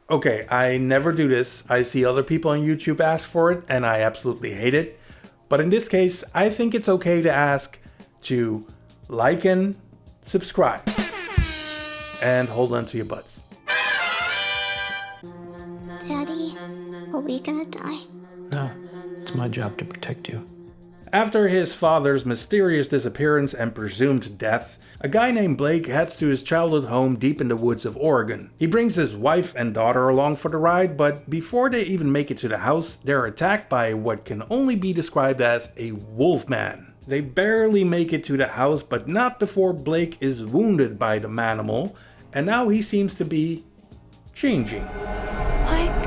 Okay, I never do this. I see other people on YouTube ask for it, and I absolutely hate it. But in this case, I think it's okay to ask to like and subscribe. And hold on to your butts. Daddy, are we gonna die? No, it's my job to protect you. After his father's mysterious disappearance and presumed death, a guy named Blake heads to his childhood home deep in the woods of Oregon. He brings his wife and daughter along for the ride, but before they even make it to the house, they're attacked by what can only be described as a wolfman. They barely make it to the house, but not before Blake is wounded by the manimal, and now he seems to be changing. What?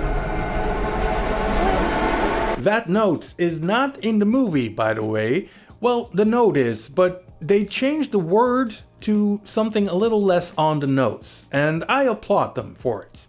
That note is not in the movie, by the way. Well, the note is, but they changed the word to something a little less on the nose, and I applaud them for it.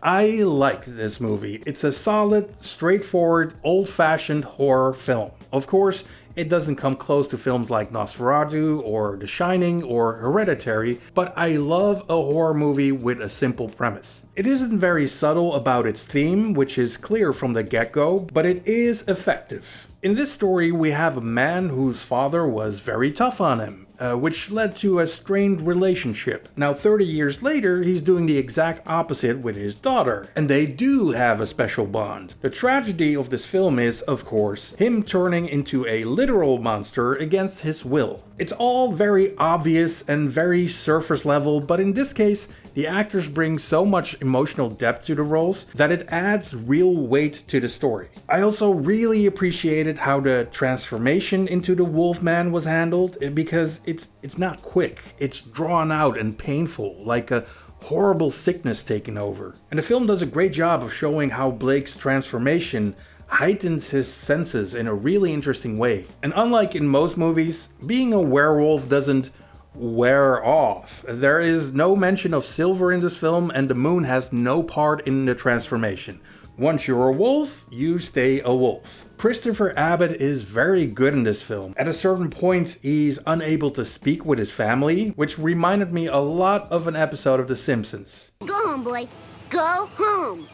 I liked this movie. It's a solid, straightforward, old-fashioned horror film. Of course, it doesn't come close to films like Nosferatu or The Shining or Hereditary, but I love a horror movie with a simple premise. It isn't very subtle about its theme, which is clear from the get-go, but it is effective. In this story, we have a man whose father was very tough on him, which led to a strained relationship. Now 30 years later, he's doing the exact opposite with his daughter, and they do have a special bond. The tragedy of this film is, of course, him turning into a literal monster against his will. It's all very obvious and very surface level, but in this case, the actors bring so much emotional depth to the roles that it adds real weight to the story. I also really appreciated how the transformation into the Wolfman was handled, because it's not quick. It's drawn out and painful, like a horrible sickness taking over. And the film does a great job of showing how Blake's transformation heightens his senses in a really interesting way. And unlike in most movies, being a werewolf doesn't wear off. There is no mention of silver in this film, and the moon has no part in the transformation. Once you're a wolf, you stay a wolf. Christopher Abbott is very good in this film. At a certain point, he's unable to speak with his family, which reminded me a lot of an episode of The Simpsons. Go home, boy. Go home.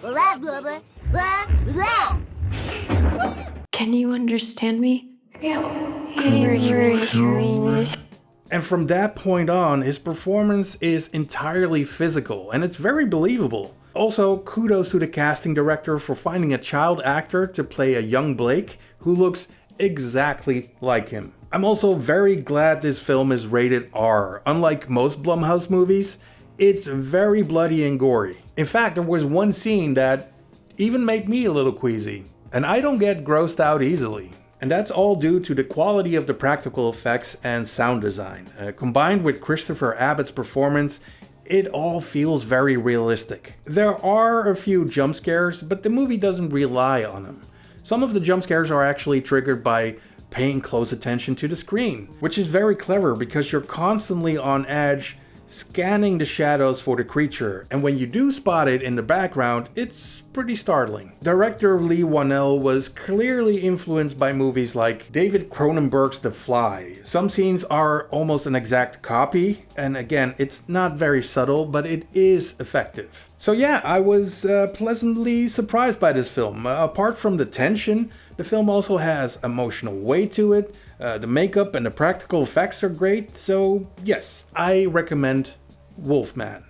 Blah, blah, blah, blah, blah. Can you understand me? And from that point on, his performance is entirely physical, and it's very believable. Also, kudos to the casting director for finding a child actor to play a young Blake who looks exactly like him. I'm also very glad this film is rated R. Unlike most Blumhouse movies, it's very bloody and gory. In fact, there was one scene that even made me a little queasy, and I don't get grossed out easily. And that's all due to the quality of the practical effects and sound design. Combined with Christopher Abbott's performance, it all feels very realistic. There are a few jump scares, but the movie doesn't rely on them. Some of the jump scares are actually triggered by paying close attention to the screen, which is very clever because you're constantly on edge, scanning the shadows for the creature, and when you do spot it in the background, it's pretty startling. Director Lee Whannell was clearly influenced by movies like David Cronenberg's The Fly. Some scenes are almost an exact copy, and again, it's not very subtle, but it is effective. So yeah, I was pleasantly surprised by this film. Apart from the tension, the film also has emotional weight to it. The makeup and the practical effects are great, so yes, I recommend Wolfman.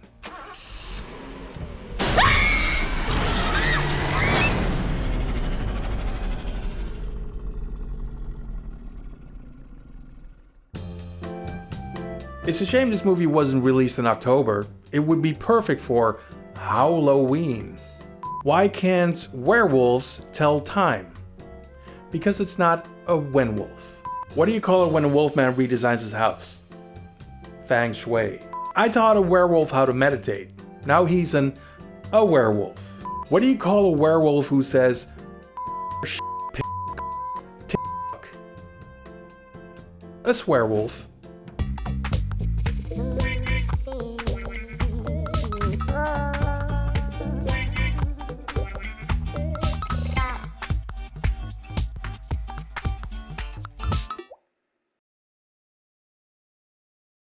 It's a shame this movie wasn't released in October. It would be perfect for Halloween. Why can't werewolves tell time? Because it's not a wenwolf. What do you call it when a wolfman redesigns his house? Feng Shui. I taught a werewolf how to meditate. Now he's a werewolf. What do you call a werewolf who says a swearwolf.